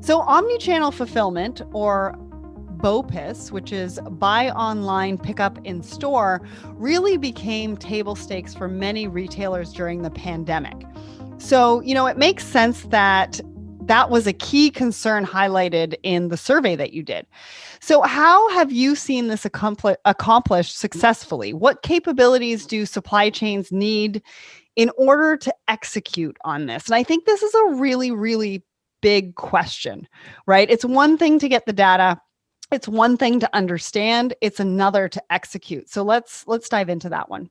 So omni-channel fulfillment, or BOPIS, which is buy online, pick up in store, really became table stakes for many retailers during the pandemic. So, it makes sense that that was a key concern highlighted in the survey that you did. So, how have you seen this accomplished successfully? What capabilities do supply chains need in order to execute on this? And I think this is a really, really big question, right? It's one thing to get the data. It's one thing to understand. It's another to execute. So let's dive into that one.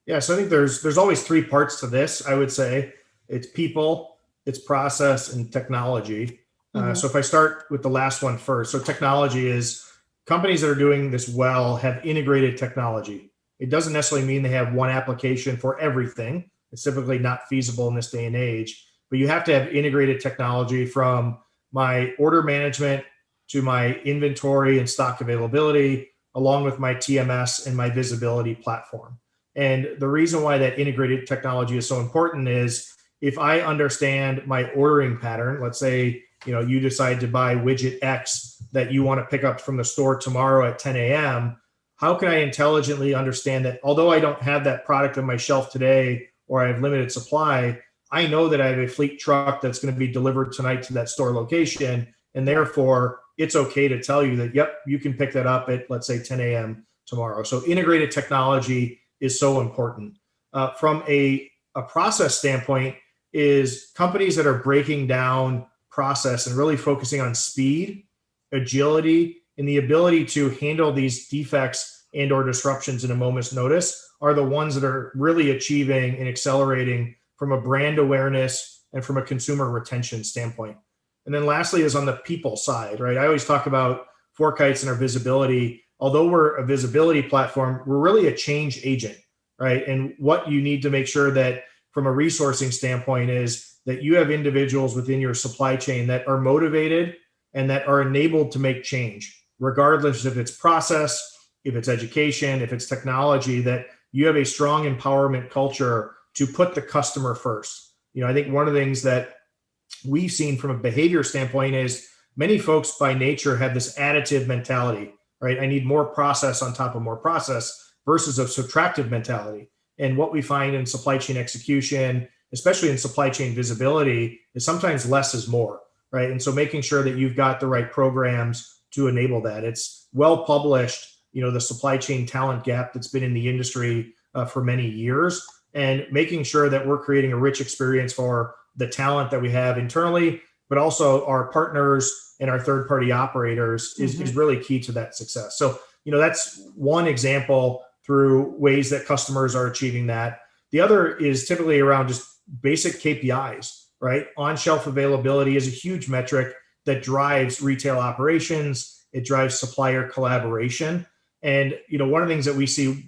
Yeah, so I think there's always three parts to this. I would say it's people, it's process, and technology. So if I start with the last one first, so technology is companies that are doing this well have integrated technology. It doesn't necessarily mean they have one application for everything. It's typically not feasible in this day and age, but you have to have integrated technology from my order management to my inventory and stock availability, along with my TMS and my visibility platform. And the reason why that integrated technology is so important is if I understand my ordering pattern, let's say, you decide to buy widget X that you want to pick up from the store tomorrow at 10 a.m., how can I intelligently understand that although I don't have that product on my shelf today or I have limited supply, I know that I have a fleet truck that's going to be delivered tonight to that store location. And therefore, it's okay to tell you that, yep, you can pick that up at, let's say, 10 a.m. tomorrow. So integrated technology is so important. From a process standpoint, is companies that are breaking down process and really focusing on speed, agility, and the ability to handle these defects and or disruptions in a moment's notice are the ones that are really achieving and accelerating from a brand awareness and from a consumer retention standpoint. And then lastly is on the people side, right? I always talk about FourKites and our visibility. Although we're a visibility platform, we're really a change agent, right? And what you need to make sure that from a resourcing standpoint is that you have individuals within your supply chain that are motivated and that are enabled to make change, regardless if it's process, if it's education, if it's technology, that you have a strong empowerment culture to put the customer first. I think one of the things that we've seen from a behavior standpoint is many folks by nature have this additive mentality, right? I need more process on top of more process versus a subtractive mentality. And what we find in supply chain execution, especially in supply chain visibility, is sometimes less is more, right? And so making sure that you've got the right programs to enable that. It's well published, the supply chain talent gap that's been in the industry for many years, and making sure that we're creating a rich experience for the talent that we have internally, but also our partners and our third-party operators is really key to that success. So, that's one example through ways that customers are achieving that. The other is typically around just basic KPIs, right? On-shelf availability is a huge metric that drives retail operations. It drives supplier collaboration. And, one of the things that we see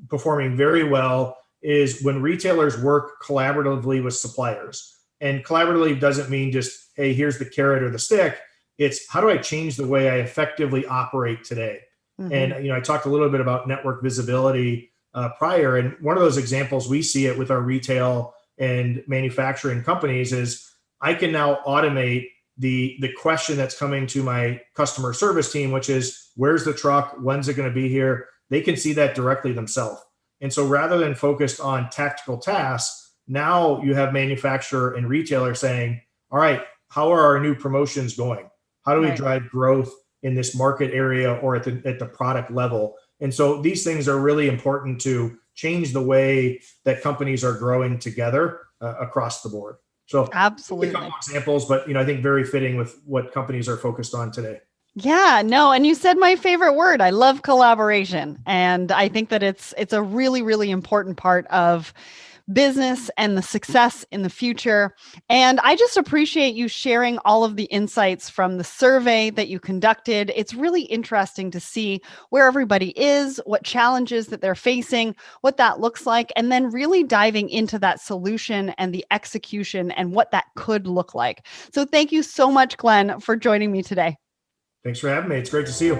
performing very well is when retailers work collaboratively with suppliers. And collaboratively doesn't mean just, hey, here's the carrot or the stick. It's how do I change the way I effectively operate today? And, I talked a little bit about network visibility prior. And one of those examples we see it with our retail and manufacturing companies is I can now automate the question that's coming to my customer service team, which is, where's the truck? When's it going to be here? They can see that directly themselves. And so rather than focused on tactical tasks, now you have manufacturer and retailer saying, all right, how are our new promotions going? How do we drive growth in this market area or at the product level? And so these things are really important to change the way that companies are growing together across the board. So absolutely, a couple examples, but I think very fitting with what companies are focused on today. Yeah, no. And you said my favorite word. I love collaboration. And I think that it's a really, really important part of business and the success in the future. And I just appreciate you sharing all of the insights from the survey that you conducted. It's really interesting to see where everybody is, what challenges that they're facing, what that looks like, and then really diving into that solution and the execution and what that could look like. So thank you so much, Glenn, for joining me today. Thanks for having me. It's great to see you.